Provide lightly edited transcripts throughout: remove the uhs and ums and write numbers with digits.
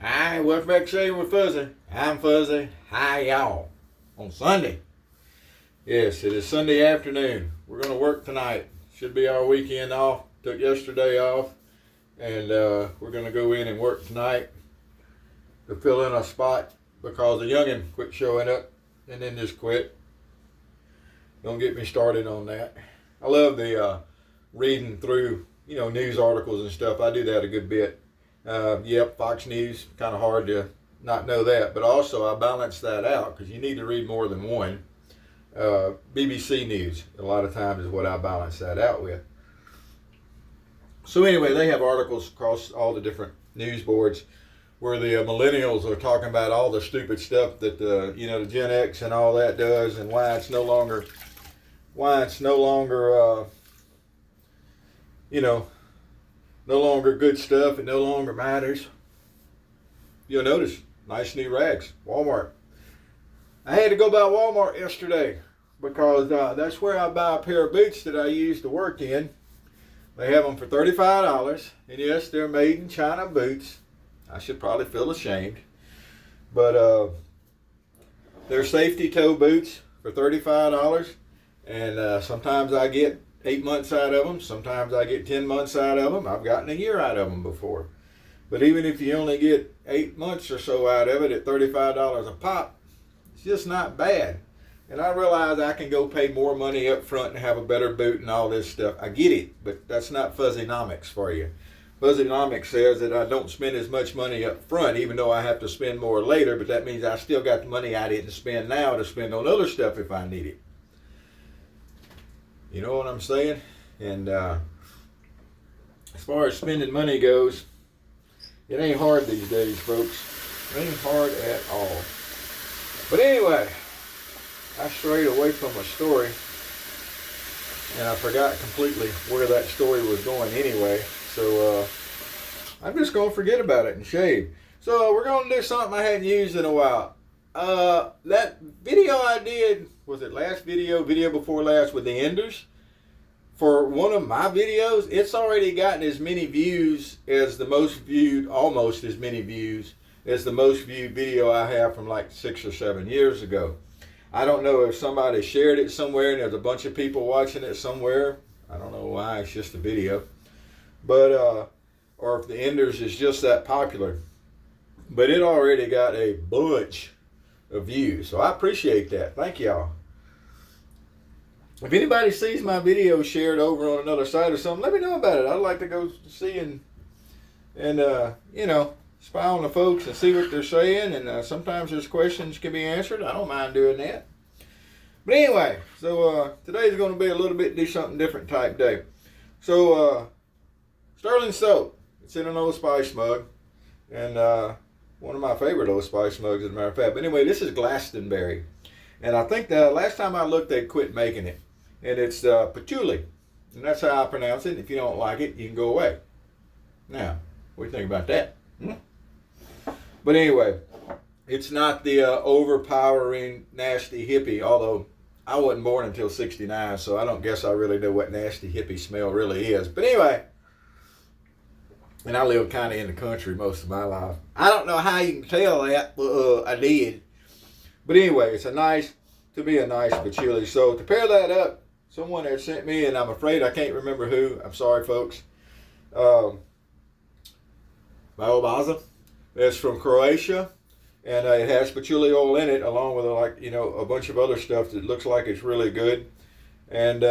Hi, welcome back to Shaving with Fuzzy. I'm Fuzzy. Hi, y'all. On Sunday. Yes, it is Sunday afternoon. We're going to work tonight. Should be our weekend off. Took yesterday off. And we're going to go in and work tonight to fill in a spot because the youngin' quit showing up and then just quit. Don't get me started on that. I love the reading through, news articles and stuff. I do that a good bit. Yep, Fox News, kind of hard to not know that. But also I balance that out because you need to read more than one. BBC News, a lot of times is what I balance that out with. So anyway, they have articles across all the different news boards where the millennials are talking about all the stupid stuff that the Gen X and all that does, and why it's no longer no longer good stuff. It no longer matters. You'll notice nice new rags, Walmart. I had to go by Walmart yesterday because that's where I buy a pair of boots that I use to work in. They have them for $35, and yes, they're made in China boots. I should probably feel ashamed, but they're safety toe boots for $35, and sometimes I get 8 months out of them. Sometimes I get 10 months out of them. I've gotten a year out of them before. But even if you only get 8 months or so out of it at $35 a pop, it's just not bad. And I realize I can go pay more money up front and have a better boot and all this stuff. I get it, but that's not Fuzzynomics for you. Fuzzynomics says that I don't spend as much money up front, even though I have to spend more later, but that means I still got the money I didn't spend now to spend on other stuff if I need it. You know what I'm saying? And as far as spending money goes, it ain't hard these days, folks. It ain't hard at all. But anyway, I strayed away from a story, and I forgot completely where that story was going anyway. So I'm just going to forget about it and shave. So we're going to do something I hadn't used in a while. That video I did, was it last video before last with the enders? For one of my videos, it's already gotten as many views as the most viewed, almost as many views as the most viewed video I have from like 6 or 7 years ago. I don't know if somebody shared it somewhere and there's a bunch of people watching it somewhere. I don't know why, it's just a video. But, or if the enders is just that popular. But it already got a bunch of views. So I appreciate that. Thank y'all. If anybody sees my video shared over on another site or something, let me know about it. I'd like to go see and spy on the folks and see what they're saying. And sometimes there's questions can be answered. I don't mind doing that. But anyway, so today's going to be a little bit do something different type day. So Sterling soap. It's in an Old Spice mug. And one of my favorite Old Spice mugs, as a matter of fact. But anyway, this is Glastonbury. And I think the last time I looked, they quit making it. And it's patchouli. And that's how I pronounce it. If you don't like it, you can go away. Now, what do you think about that? But anyway, it's not the overpowering, nasty hippie, although I wasn't born until 69, so I don't guess I really know what nasty hippie smell really is. But anyway, and I lived kind of in the country most of my life. I don't know how you can tell that, but I did. But anyway, it's a nice patchouli. So to pair that up, someone had sent me, and I'm afraid I can't remember who. I'm sorry, folks. Baza. It's from Croatia, and it has patchouli oil in it, along with a bunch of other stuff that looks like it's really good. And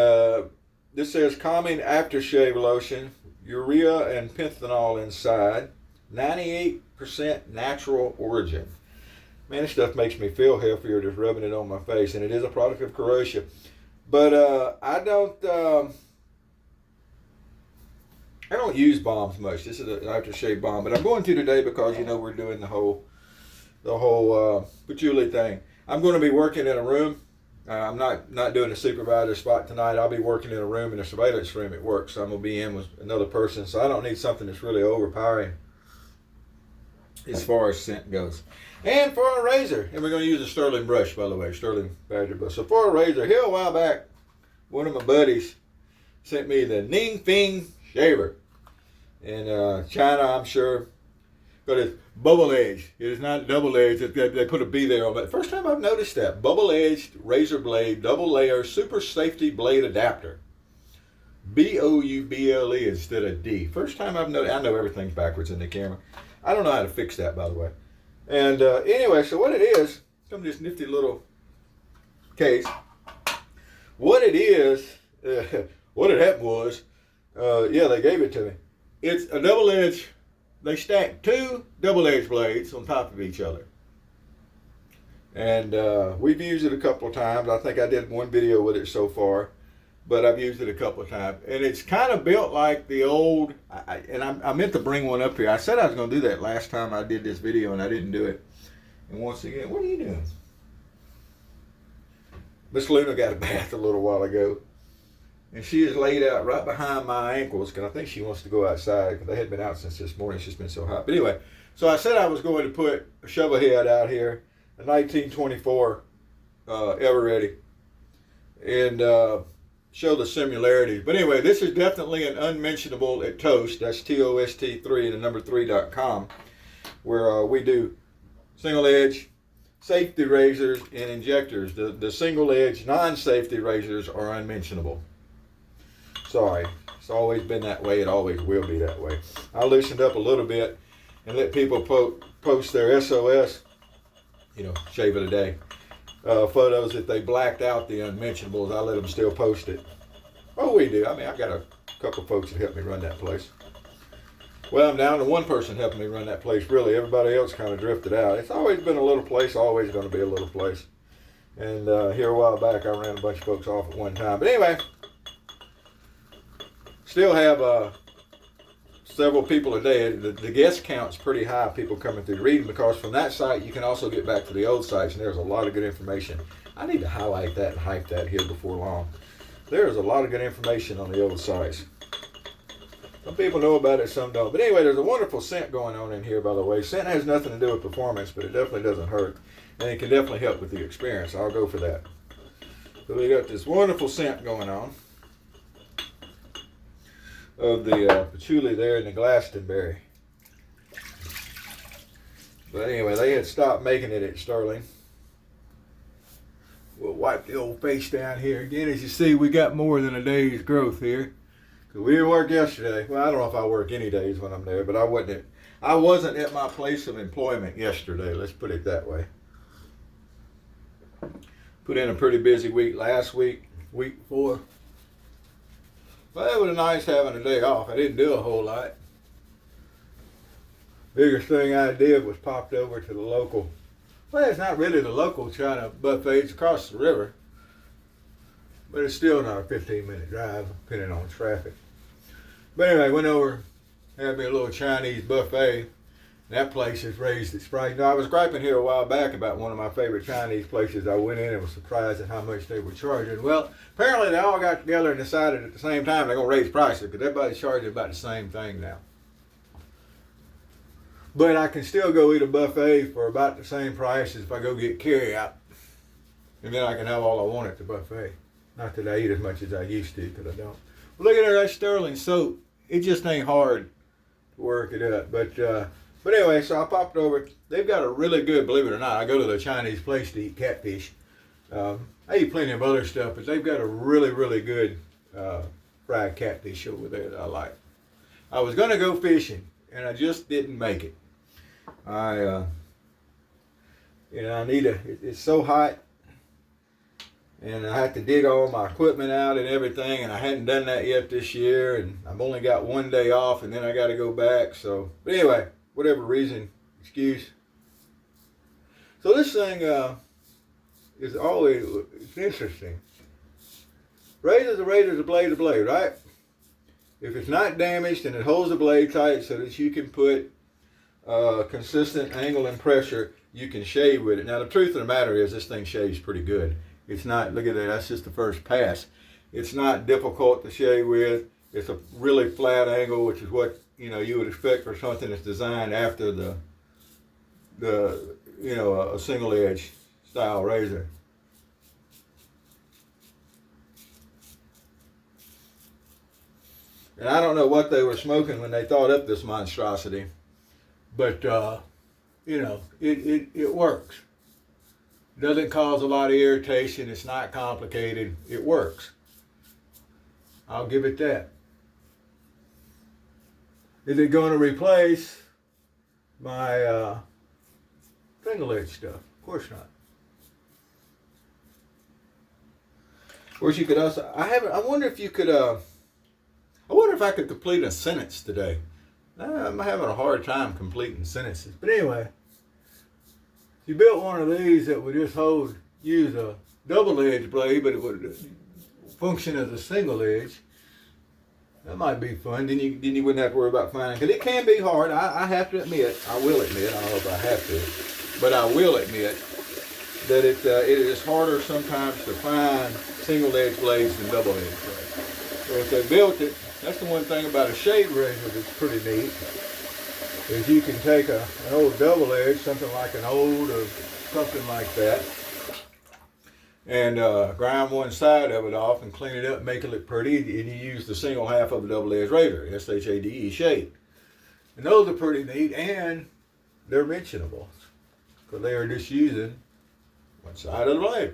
this says calming aftershave lotion, urea and panthenol inside, 98% natural origin. Man, this stuff makes me feel healthier just rubbing it on my face, and it is a product of Croatia. But I don't use balms much. This is an aftershave balm, but I'm going to today because we're doing the whole patchouli thing. I'm going to be working in a room. I'm not doing a supervisor spot tonight. I'll be working in a room, in a surveillance room at work. So I'm going to be in with another person. So I don't need something that's really overpowering as far as scent goes. And for a razor, and we're going to use a Sterling brush, by the way, Sterling Badger brush. So for a razor, here a while back, one of my buddies sent me the Ningfeng Shaver. In China, I'm sure, But it's bubble edged. It is not double edged. They put a B there on it. First time I've noticed that. Bubble edged razor blade, double layer, super safety blade adapter. Bouble instead of D. First time I've noticed. I know everything's backwards in the camera. I don't know how to fix that, by the way. And anyway, so what it is, come this nifty little case. What it is, what had happened was, yeah, they gave it to me. It's a double edged. They stack two double edged blades on top of each other. And we've used it a couple of times. I think I did one video with it so far, but I've used it a couple of times. And it's kind of built like the old, I meant to bring one up here. I said I was going to do that last time I did this video, and I didn't do it. And once again, what are you doing? Miss Luna got a bath a little while ago. And she is laid out right behind my ankles because I think she wants to go outside because they had been out since this morning. It's just been so hot. But anyway, so I said I was going to put a shovel head out here, a 1924 Ever Ready, and show the similarities. But anyway, this is definitely an unmentionable at Toast. That's TOST3 and the number 3.com, where we do single edge safety razors and injectors. The single edge non-safety razors are unmentionable. Sorry, it's always been that way. It always will be that way. I loosened up a little bit and let people post their SOS, shave of the day, photos if they blacked out the unmentionables. I let them still post it. Oh, we do. I mean, I've got a couple of folks that help me run that place. Well, I'm down to one person helping me run that place, really. Everybody else kind of drifted out. It's always been a little place, always going to be a little place. And here a while back, I ran a bunch of folks off at one time. But anyway, still have several people a day. The guest count's pretty high, people coming through reading, because from that site, you can also get back to the old sites, and there's a lot of good information. I need to highlight that and hype that here before long. There's a lot of good information on the old sites. Some people know about it, some don't. But anyway, there's a wonderful scent going on in here, by the way. Scent has nothing to do with performance, but it definitely doesn't hurt. And it can definitely help with the experience. I'll go for that. So we got this wonderful scent going on of the patchouli there and the Glastonbury. But anyway, they had stopped making it at Sterling. We'll wipe the old face down here. Again, as you see, we got more than a day's growth here. We didn't work yesterday. Well, I don't know if I work any days when I'm there, but I wasn't at my place of employment yesterday. Let's put it that way. Put in a pretty busy week last week, week before. But it was nice having a day off. I didn't do a whole lot. Biggest thing I did was popped over to the local. Well, it's not really the local China buffet. It's across the river. But it's still not a 15-minute drive, depending on traffic. But anyway, went over, had me a little Chinese buffet. That place has raised its price. I was griping here a while back about one of my favorite Chinese places. I went in and was surprised at how much they were charging. Well, apparently they all got together and decided at the same time they're going to raise prices because everybody's charging about the same thing now. But I can still go eat a buffet for about the same price as if I go get carryout. And then I can have all I want at the buffet. Not that I eat as much as I used to, because I don't. Well, look at that Sterling soap. It just ain't hard to work it up. But anyway, so I popped over. They've got a really good, believe it or not, I go to the Chinese place to eat catfish. I eat plenty of other stuff, but they've got a really, really good fried catfish over there that I like. I was going to go fishing, and I just didn't make it. I need it's so hot. And I had to dig all my equipment out and everything, and I hadn't done that yet this year, and I've only got one day off, and then I got to go back. So, but anyway, whatever reason, excuse. So this thing is always, it's interesting. Razor's a razor's a blade's a blade, right? If it's not damaged and it holds the blade tight so that you can put consistent angle and pressure, you can shave with it. Now, the truth of the matter is this thing shaves pretty good. It's not, look at that, that's just the first pass. It's not difficult to shave with. It's a really flat angle, which is what, you would expect for something that's designed after a single edge style razor. And I don't know what they were smoking when they thought up this monstrosity, But you know, it works. Doesn't cause a lot of irritation. It's not complicated. It works. I'll give it that. Is it going to replace my single edge stuff? Of course not. Of course, you could also. I wonder if you could. I wonder if I could complete a sentence today. I'm having a hard time completing sentences. But anyway, if you built one of these that would just use a double edge blade, but it would function as a single edge, that might be fun. Then you wouldn't have to worry about finding, because it can be hard. I have to admit, I will admit, I don't know if I have to, but I will admit that it is harder sometimes to find single edge blades than double edge blades. So if they built it, that's the one thing about a shave razor that's pretty neat, is you can take an old double edge, something like an old or something like that, and grind one side of it off and clean it up, make it look pretty, and you use the single half of a double edge razor, S-H-A-D-E, shade. And those are pretty neat, and they're mentionable, because they are just using one side of the blade.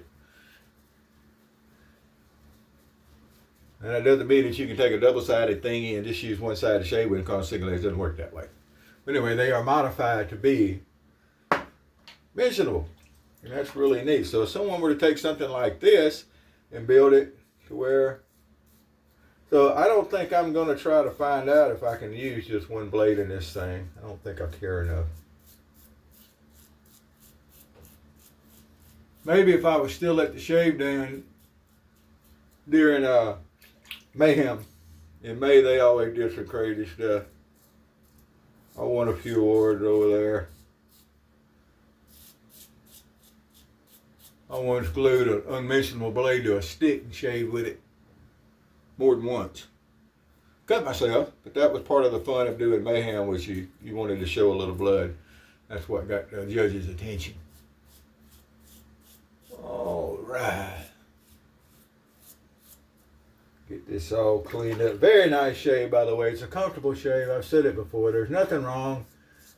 And that doesn't mean that you can take a double-sided thingy and just use one side to shave with, because single edge doesn't work that way. But anyway, they are modified to be mentionable. And that's really neat. So if someone were to take something like this and build it to where... So I don't think I'm going to try to find out if I can use just one blade in this thing. I don't think I care enough. Maybe if I was still at the shave down during Mayhem. In May, they always did some crazy stuff. I won a few awards over there. I once glued an unmentionable blade to a stick and shaved with it more than once. Cut myself, but that was part of the fun of doing Mayhem, was you wanted to show a little blood. That's what got the judge's attention. All right. Get this all cleaned up. Very nice shave, by the way. It's a comfortable shave. I've said it before. There's nothing wrong.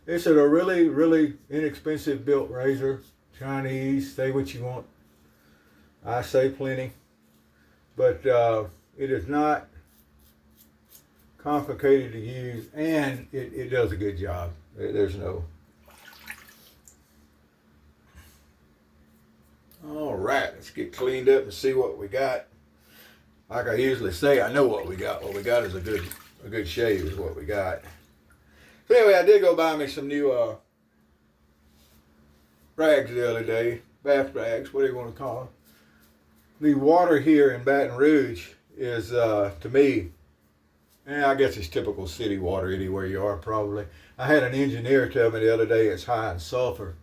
It's a really, really inexpensive built razor. Chinese, say what you want. I say plenty. But it is not complicated to use, and it does a good job. There's no... All right, let's get cleaned up and see what we got. Like I usually say, I know what we got. What we got is a good shave is what we got. So anyway, I did go buy me some new rags the other day. Bath rags, what do you want to call them? The water here in Baton Rouge is, to me, I guess it's typical city water anywhere you are probably. I had an engineer tell me the other day it's high in sulfur.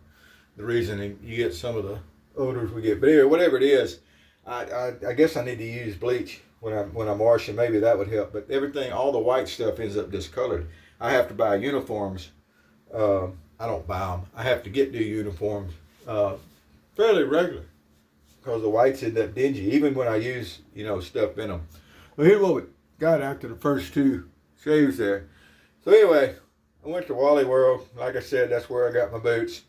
The reason you get some of the odors we get. But anyway, whatever it is, I guess I need to use bleach when I'm washing. Maybe that would help. But everything, all the white stuff ends up discolored. I have to buy uniforms. I don't buy them. I have to get new uniforms fairly regular, because the whites end up dingy, even when I use stuff in them. Well, here's what we got after the first two shaves there. So anyway, I went to Wally World. Like I said, that's where I got my boots.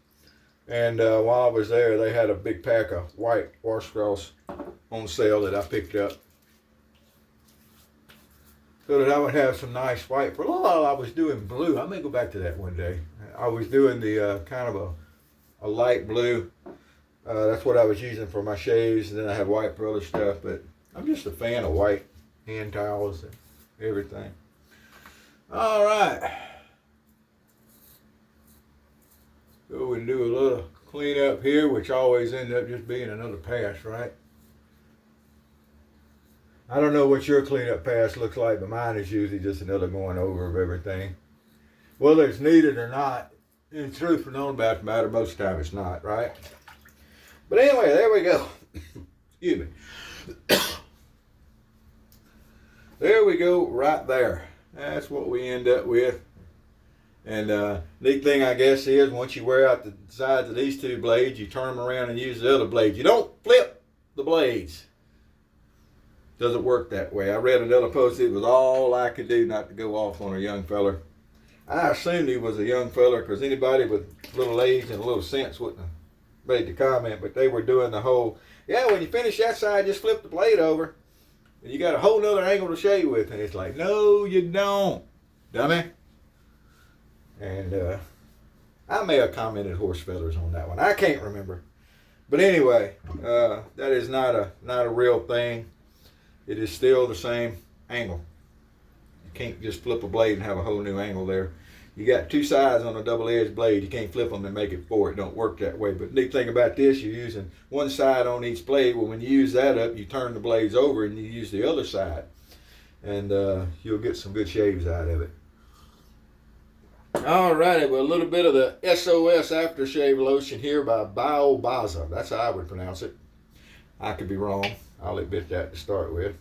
And while I was there, they had a big pack of white washcloths on sale that I picked up, so that I would have some nice white. For a while, I was doing blue. I may go back to that one day. I was doing the kind of a light blue. That's what I was using for my shaves, and then I have white for other stuff. But I'm just a fan of white hand towels and everything. All right. Go and do a little cleanup here, which always ends up just being another pass, right? I don't know what your cleanup pass looks like, but mine is usually just another going over of everything. Whether it's needed or not, in truth or known about the matter, most of the time it's not, right? But anyway, there we go. Excuse me. There we go, right there. That's what we end up with. And neat thing, I guess, is once you wear out the sides of these two blades, you turn them around and use the other blade. You don't flip the blades. Doesn't work that way. I read another post. It was all I could do not to go off on a young feller. I assumed he was a young fella because anybody with little age and a little sense wouldn't have made the comment, but they were doing the whole, yeah, when you finish that side, just flip the blade over. And you got a whole nother angle to shave with. And it's like, no, you don't, dummy. And I may have commented horse feathers on that one. I can't remember. But anyway, that is not a real thing. It is still the same angle. You can't just flip a blade and have a whole new angle there. You got two sides on a double-edged blade. You can't flip them and make it four. It don't work that way. But the neat thing about this, you're using one side on each blade. Well, when you use that up, you turn the blades over and you use the other side. And you'll get some good shaves out of it. All righty, well, a little bit of the SOS aftershave lotion here by Biobaza. That's how I would pronounce it. I could be wrong. I'll admit that to start with.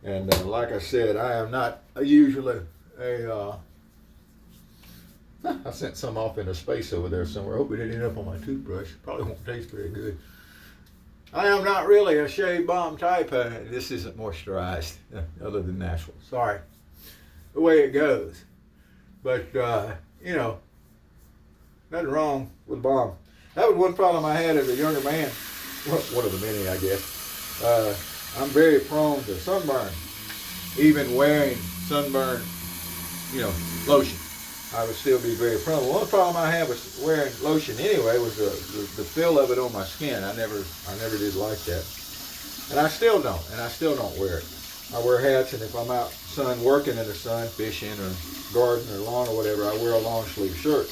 And like I said, I am not usually a... I sent some off into space over there somewhere. I hope it didn't end up on my toothbrush. Probably won't taste very good. I am not really a shave bomb type. This isn't moisturized, other than natural. Sorry. The way it goes. But, you know, nothing wrong with bomb. That was one problem I had as a younger man. Well, one of the many, I guess. I'm very prone to sunburn. Even wearing sunburn, lotion, I would still be very prone. One problem I had with wearing lotion anyway was the feel of it on my skin. I never did like that. And I still don't wear it. I wear hats, and if I'm out sun working in the sun, fishing or garden or lawn or whatever, I wear a long sleeve shirt.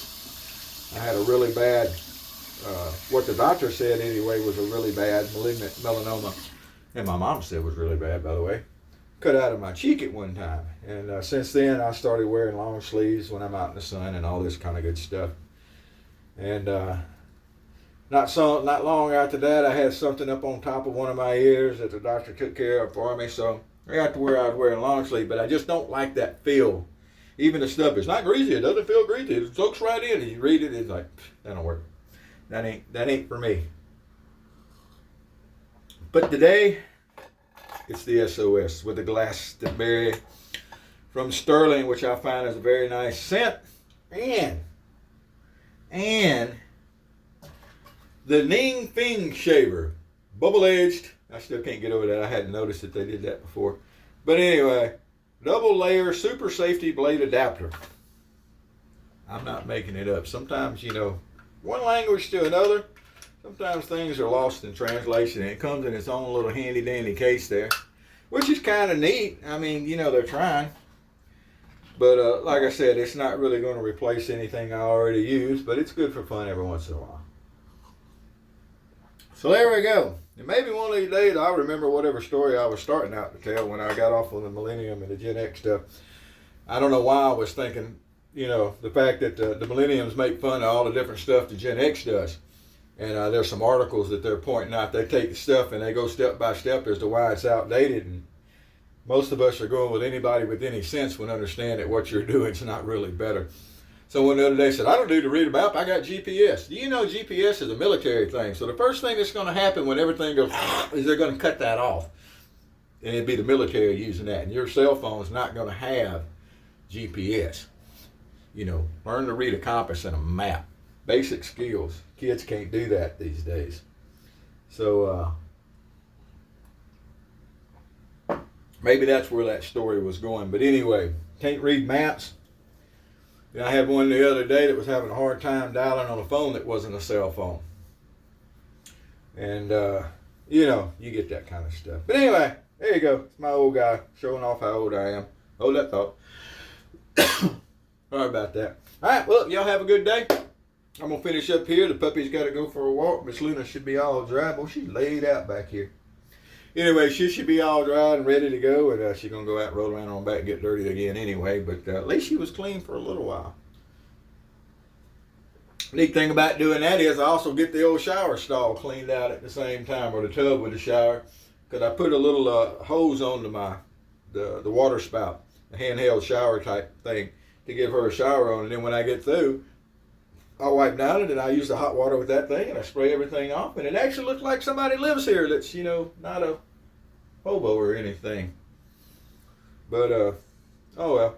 I had a really bad, what the doctor said anyway was a really bad malignant melanoma, and my mom said was really bad, by the way, cut out of my cheek at one time. And since then, I started wearing long sleeves when I'm out in the sun and all this kind of good stuff. And not long after that, I had something up on top of one of my ears that the doctor took care of for me, so I got to where I was wearing long sleeve, but I just don't like that feel. Even the stuff, it's not greasy. It doesn't feel greasy. It soaks right in. And you read it, it's like, that don't work. That ain't for me. But today, it's the SOS with the Glastonbury from Sterling, which I find is a very nice scent. And the Ningfeng Shaver, bubble-edged. I still can't get over that. I hadn't noticed that they did that before. But anyway, double layer super safety blade adapter. I'm not making it up. Sometimes, one language to another, sometimes things are lost in translation, and it comes in its own little handy dandy case there, which is kind of neat. I mean, they're trying. But like I said, it's not really going to replace anything I already use, but it's good for fun every once in a while. So there we go. And maybe one of these days I'll remember whatever story I was starting out to tell when I got off on the Millennium and the Gen X stuff. I don't know why I was thinking, the fact that the Millenniums make fun of all the different stuff the Gen X does. And there's some articles that they're pointing out. They take the stuff and they go step by step as to why it's outdated. And most of us are going with anybody with any sense would understand that what you're doing is not really better. Someone the other day said, I don't need to read a map, I got GPS. Do you know GPS is a military thing? So the first thing that's going to happen when everything goes, is they're going to cut that off. And it'd be the military using that. And your cell phone's not going to have GPS. Learn to read a compass and a map. Basic skills. Kids can't do that these days. So maybe that's where that story was going. But anyway, can't read maps. I had one the other day that was having a hard time dialing on a phone that wasn't a cell phone. And, you get that kind of stuff. But anyway, there you go. It's my old guy showing off how old I am. Hold that thought. Sorry about that. All right, well, y'all have a good day. I'm going to finish up here. The puppy's got to go for a walk. Miss Luna should be all dry. Well, she's laid out back here. Anyway, she should be all dry and ready to go, and she's going to go out and roll around on back and get dirty again anyway, but at least she was clean for a little while. Neat thing about doing that is I also get the old shower stall cleaned out at the same time, or the tub with the shower, because I put a little hose onto the water spout, a handheld shower type thing, to give her a shower on, and then when I get through, I'll wipe down it, and I use the hot water with that thing, and I spray everything off, and it actually looks like somebody lives here that's, not a hobo or anything. But, oh well.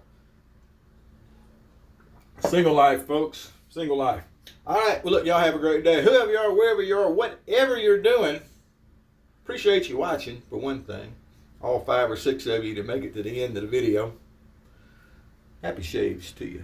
Single life, folks. Single life. All right. Well, look, y'all have a great day. Whoever you are, wherever you are, whatever you're doing, appreciate you watching, for one thing. All 5 or 6 of you to make it to the end of the video. Happy shaves to you.